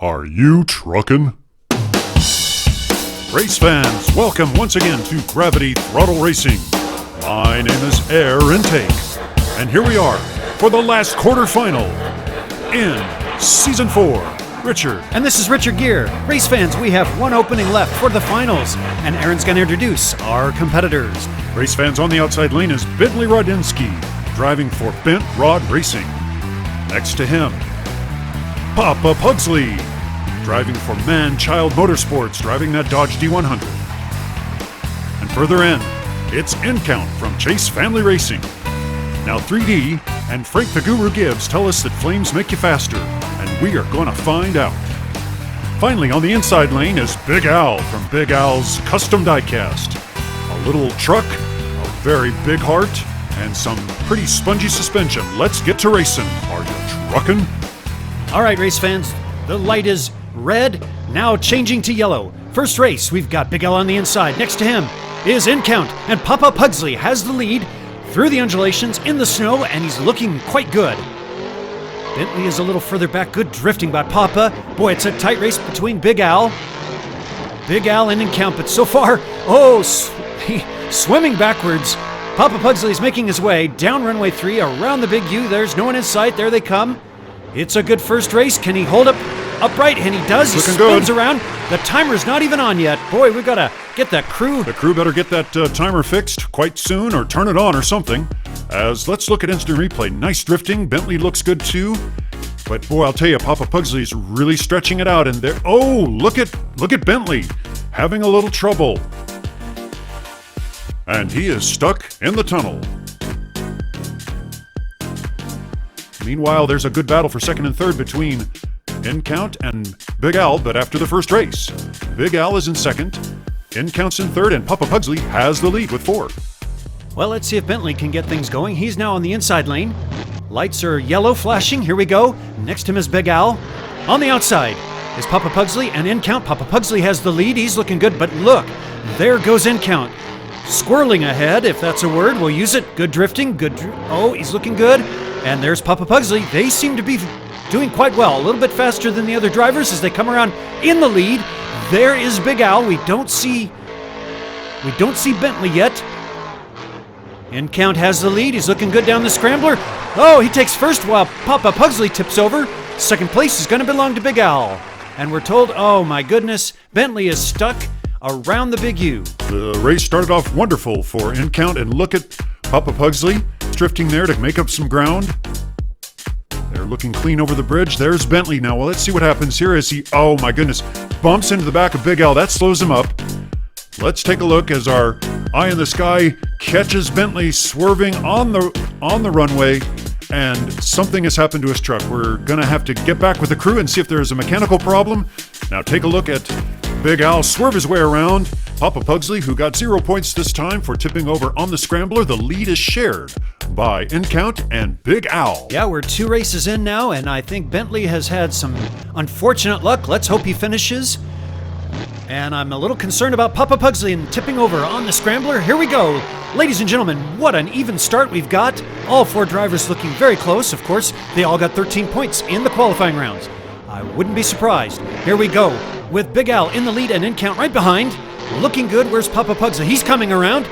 Are you truckin'? Race fans, welcome once again to Gravity Throttle Racing. My name is Air Intake, and here we are for the last quarterfinal in Season 4. Richard. And this is Richard Gear. Race fans, we have one opening left for the finals, and Aaron's going to introduce our competitors. Race fans, on the outside lane is Bentley Rodinsky, driving for Bent Rod Racing. Next to him, Papa Pugsley, driving for Man-Child Motorsports, driving that Dodge D100. And further in, it's InCount from Chase Family Racing. Now 3D and Frank the Guru Gibbs tell us that flames make you faster, and we are going to find out. Finally, on the inside lane is Big Al from Big Al's Custom Diecast. A little truck, a very big heart, and some pretty spongy suspension. Let's get to racing. Are you truckin'? All right, race fans, the light is red, now changing to yellow. First race, we've got Big Al on the inside. Next to him is InCount, and Papa Pugsley has the lead through the undulations in the snow, and he's looking quite good. Bentley is a little further back. Good drifting by Papa. Boy, it's a tight race between Big Al and InCount, but so far, swimming backwards. Papa Pugsley is making his way down runway 3 around the big U. There's no one in sight. There they come. It's a good first race. Can he hold up upright? And he does. He spins around. The timer's not even on yet. Boy, we've got to get that crew. The crew better get that timer fixed quite soon, or turn it on or something. As let's look at instant replay. Nice drifting. Bentley looks good too. But boy, I'll tell you, Papa Pugsley's really stretching it out. And there, look at Bentley having a little trouble. And he is stuck in the tunnel. Meanwhile, there's a good battle for second and third between InCount and Big Al, but after the first race, Big Al is in second, InCount's in third, and Papa Pugsley has the lead with 4. Well, let's see if Bentley can get things going. He's now on the inside lane. Lights are yellow flashing. Here we go. Next to him is Big Al. On the outside is Papa Pugsley and InCount. Papa Pugsley has the lead. He's looking good, but look, there goes InCount. Squirreling ahead, if that's a word. We'll use it. Good drifting. He's looking good. And there's Papa Pugsley. They seem to be doing quite well. A little bit faster than the other drivers as they come around in the lead. There is Big Al. We don't see Bentley yet. InCount has the lead. He's looking good down the scrambler. He takes first while Papa Pugsley tips over. Second place is going to belong to Big Al. And we're told, oh my goodness, Bentley is stuck around the big U. The race started off wonderful for InCount, and look at Papa Pugsley drifting there to make up some ground. They're looking clean over the bridge. There's Bentley now. Well, let's see what happens here as he, oh my goodness, bumps into the back of Big Al. That slows him up. Let's take a look as our eye in the sky catches Bentley swerving on the runway, and something has happened to his truck. We're gonna have to get back with the crew and see if there is a mechanical problem. Now take a look at Big Al swerve his way around. Papa Pugsley, who got 0 points this time for tipping over on the scrambler. The lead is shared by InCount and Big Al. Yeah, we're 2 races in now, and I think Bentley has had some unfortunate luck. Let's hope he finishes. And I'm a little concerned about Papa Pugsley and tipping over on the scrambler. Here we go. Ladies and gentlemen, what an even start we've got. All 4 drivers looking very close. Of course, they all got 13 points in the qualifying rounds. I wouldn't be surprised. Here we go with Big Al in the lead and InCount right behind. Looking good. Where's Papa Pugsley? He's coming around.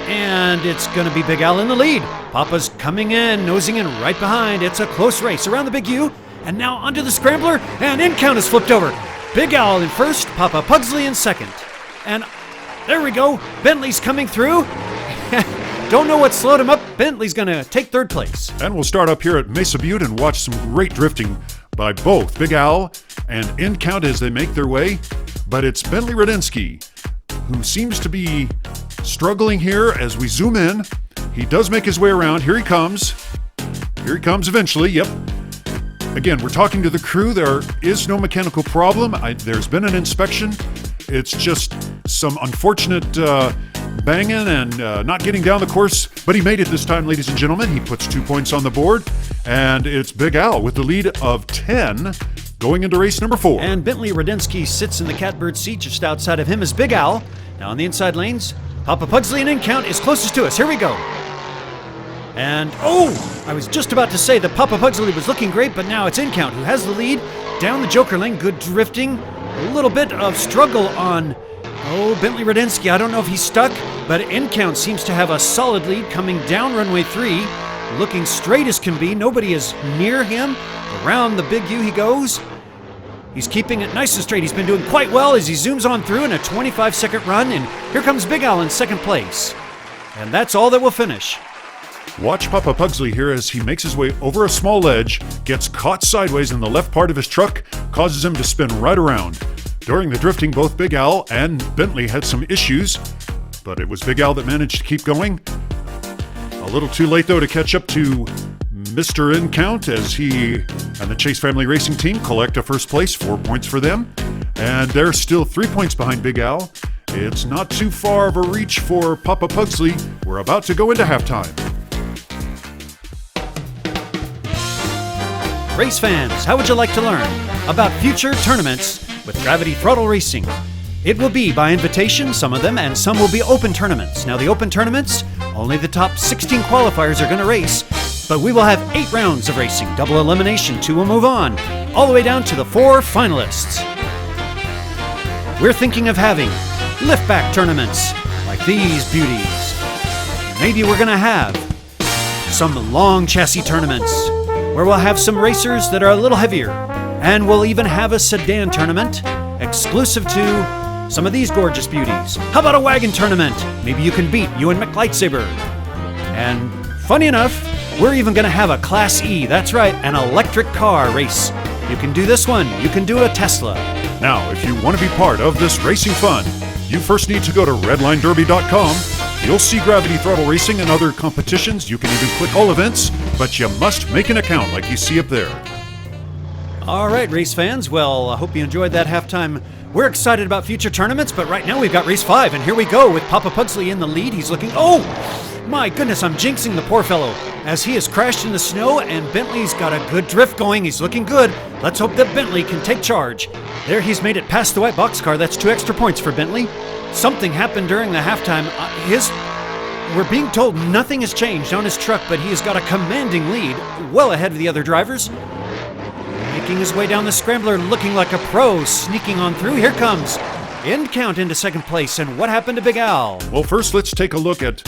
And it's going to be Big Al in the lead. Papa's coming in, nosing in right behind. It's a close race around the big U. And now onto the scrambler. And InCount is flipped over. Big Al in first, Papa Pugsley in second. And there we go. Bentley's coming through. Don't know what slowed him up. Bentley's going to take third place. And we'll start up here at Mesa Butte and watch some great drifting by both Big Al and InCount as they make their way. But it's Bentley Rodinsky who seems to be struggling here as we zoom in. He does make his way around. Here he comes. Here he comes eventually. Yep. Again, we're talking to the crew. There is no mechanical problem. There's been an inspection. It's just some unfortunate banging and not getting down the course. But he made it this time, ladies and gentlemen. He puts 2 points on the board. And it's Big Al with the lead of 10 going into race number 4. And Bentley Rodinsky sits in the catbird seat. Just outside of him is Big Al. Now on the inside lanes, Papa Pugsley and InCount is closest to us. Here we go. And, I was just about to say that Papa Pugsley was looking great, but now it's In Count who has the lead. Down the Joker lane, good drifting. A little bit of struggle on, Bentley Rudinsky. I don't know if he's stuck, but In Count seems to have a solid lead coming down runway 3. Looking straight as can be. Nobody is near him. Around the big U he goes. He's keeping it nice and straight. He's been doing quite well as he zooms on through in a 25-second run. And here comes Big Al in second place. And that's all that will finish. Watch Papa Pugsley here as he makes his way over a small ledge, gets caught sideways in the left part of his truck, causes him to spin right around. During the drifting, both Big Al and Bentley had some issues, but it was Big Al that managed to keep going. A little too late, though, to catch up to Mr. In Count as he and the Chase Family Racing Team collect a first place, 4 points for them. And they're still 3 points behind Big Al. It's not too far of a reach for Papa Pugsley. We're about to go into halftime. Race fans, how would you like to learn about future tournaments with Gravity Throttle Racing? It will be by invitation, some of them, and some will be open tournaments. Now, the open tournaments, only the top 16 qualifiers are going to race, but we will have 8 rounds of racing, double elimination. 2 will move on, all the way down to the 4 finalists. We're thinking of having liftback tournaments like these beauties. Maybe we're going to have some long chassis tournaments where we'll have some racers that are a little heavier, and we'll even have a sedan tournament exclusive to some of these gorgeous beauties. How about a wagon tournament? Maybe you can beat Ewan McLightsaber. And funny enough, we're even going to have a Class E, that's right, an electric car race. You can do this one, you can do a Tesla. Now, if you want to be part of this racing fun, you first need to go to redlinederby.com. You'll see Gravity Throttle Racing and other competitions. You can even click all events, but you must make an account like you see up there. All right, race fans. Well, I hope you enjoyed that halftime. We're excited about future tournaments, but right now we've got race 5, and here we go with Papa Pugsley in the lead. He's looking, my goodness, I'm jinxing the poor fellow as he has crashed in the snow, and Bentley's got a good drift going. He's looking good. Let's hope that Bentley can take charge. There, he's made it past the white boxcar. That's 2 extra points for Bentley. Something happened during the halftime. We're being told nothing has changed on his truck, but he has got a commanding lead, well ahead of the other drivers. Making his way down the scrambler, looking like a pro, sneaking on through. Here comes In Count into second place. And what happened to Big Al? Well, first let's take a look at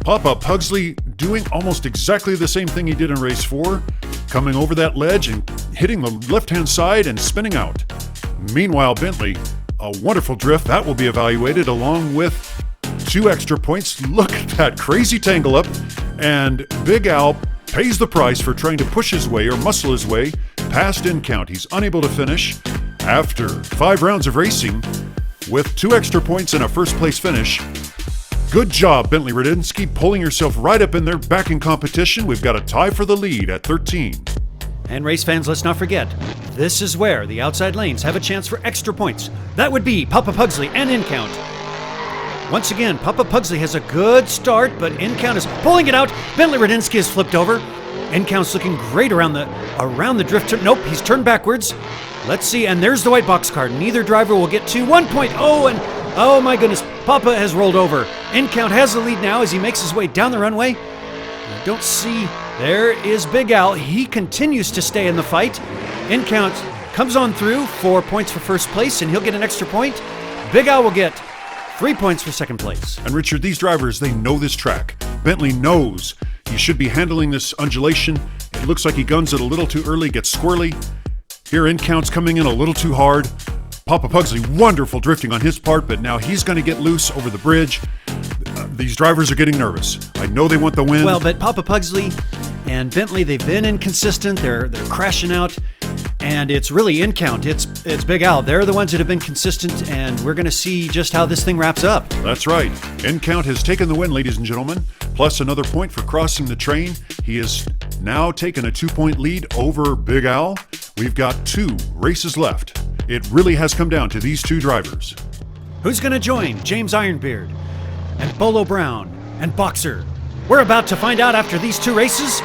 Papa Pugsley doing almost exactly the same thing he did in race 4, coming over that ledge and hitting the left-hand side and spinning out. Meanwhile, Bentley, a wonderful drift that will be evaluated along with 2 extra points. Look at that crazy tangle up, and Big Al pays the price for trying to push his way or muscle his way past In Count. He's unable to finish after 5 rounds of racing with 2 extra points and a first place finish. Good job, Bentley Rudinsky, pulling yourself right up in there back in competition. We've got a tie for the lead at 13. And race fans, let's not forget, this is where the outside lanes have a chance for extra points. That would be Papa Pugsley and In Count. Once again, Papa Pugsley has a good start, but In Count is pulling it out. Bentley Rudinsky is flipped over. In Count's looking great around the drift. Nope, he's turned backwards. Let's see, and there's the white box car. Neither driver will get to 1 point. Oh my goodness, Papa has rolled over. In Count has the lead now as he makes his way down the runway. I don't see, there is Big Al. He continues to stay in the fight. In Count comes on through, 4 points for first place, and he'll get an extra point. Big Al will get 3 points for second place. And Richard, these drivers, they know this track. Bentley knows he should be handling this undulation. It looks like he guns it a little too early, gets squirrely. Here In Count's coming in a little too hard. Papa Pugsley, wonderful drifting on his part, but now he's going to get loose over the bridge. These drivers are getting nervous. I know they want the win. Well, but Papa Pugsley and Bentley, they've been inconsistent. They're crashing out, and it's really In Count. It's Big Al. They're the ones that have been consistent, and we're going to see just how this thing wraps up. That's right. In Count has taken the win, ladies and gentlemen, plus another point for crossing the train. He has now taken a 2-point lead over Big Al. We've got 2 races left. It really has come down to these 2 drivers. Who's going to join James Ironbeard and Bolo Brown and Boxer? We're about to find out after these 2 races.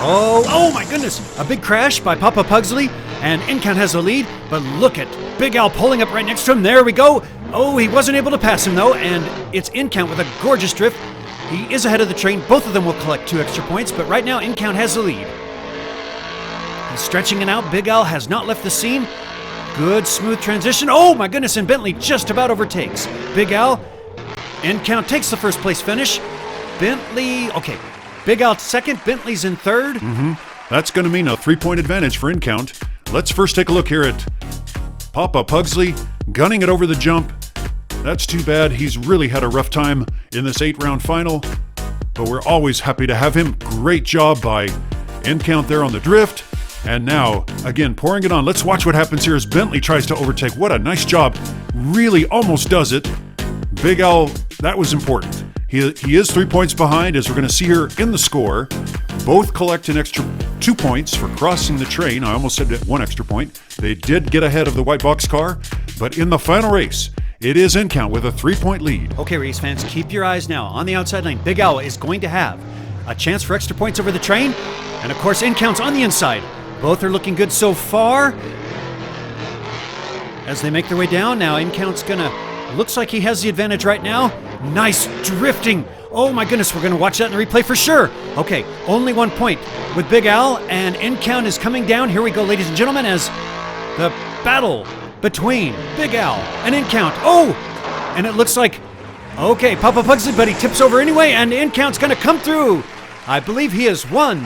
Oh my goodness, a big crash by Papa Pugsley, and In Count has the lead, but look at Big Al pulling up right next to him. There we go. Oh, he wasn't able to pass him though, and it's In Count with a gorgeous drift. He is ahead of the train. Both of them will collect 2 extra points, but right now In Count has the lead. He's stretching it out. Big Al has not left the scene. Good smooth transition. Oh my goodness, and Bentley just about overtakes. Big Al, In Count takes the first place finish. Bentley, okay. Big Al second, Bentley's in third. That's going to mean a 3-point advantage for In Count. Let's first take a look here at Papa Pugsley gunning it over the jump. That's too bad. He's really had a rough time in this 8-round final, but we're always happy to have him. Great job by In Count there on the drift. And now, again, pouring it on. Let's watch what happens here as Bentley tries to overtake. What a nice job. Really almost does it. Big Al, that was important. He is 3 points behind, as we're going to see here in the score. Both collect an extra 2 points for crossing the train. I almost said 1 extra point. They did get ahead of the white box car, but in the final race, it is In Count with a 3-point lead. Okay, race fans, keep your eyes now on the outside lane. Big Al is going to have a chance for extra points over the train, and of course, In Count's on the inside. Both are looking good so far. As they make their way down, now In Count's gonna, looks like he has the advantage right now. Nice drifting. Oh my goodness, we're gonna watch that in the replay for sure. Okay, only 1 point with Big Al, and In Count is coming down. Here we go, ladies and gentlemen, as the battle between Big Al and In Count. Oh, and it looks like, okay, Papa Pugsley, but he tips over anyway, and In Count's gonna come through. I believe he has won.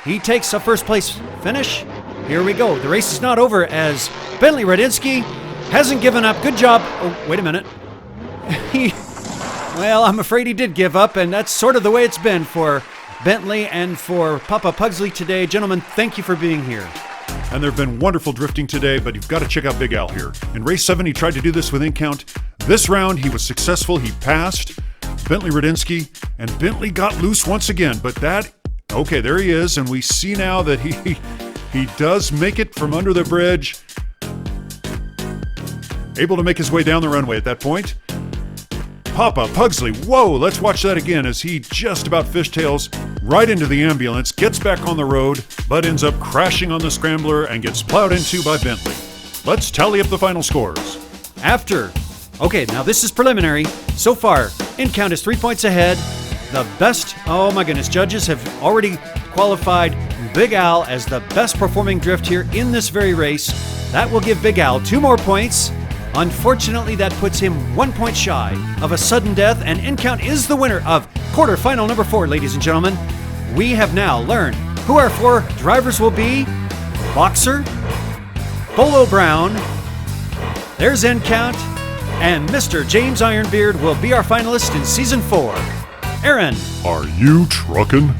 He takes a first place finish. Here we go. The race is not over as Bentley Radinsky hasn't given up. Good job. Oh, wait a minute. Well, I'm afraid he did give up, and that's sort of the way it's been for Bentley and for Papa Pugsley today. Gentlemen, thank you for being here. And there have been wonderful drifting today, but you've got to check out Big Al here. In race 7, he tried to do this with In Count. This round, he was successful. He passed Bentley Radinsky, and Bentley got loose once again. But that, okay, there he is, and we see now that he does make it from under the bridge. Able to make his way down the runway at that point. Papa Pugsley, whoa, let's watch that again as he just about fishtails right into the ambulance, gets back on the road, but ends up crashing on the scrambler and gets plowed into by Bentley. Let's tally up the final scores. Okay, now this is preliminary. So far, In Count is 3 points ahead. The best, oh my goodness, judges have already qualified Big Al as the best performing drift here in this very race. That will give Big Al 2 more points. Unfortunately, that puts him 1 point shy of a sudden death, and In Count is the winner of quarterfinal number 4, ladies and gentlemen. We have now learned who our 4 drivers will be. Boxer, Bolo Brown, there's In Count, and Mr. James Ironbeard will be our finalist in Season 4. Aaron. Are you truckin'?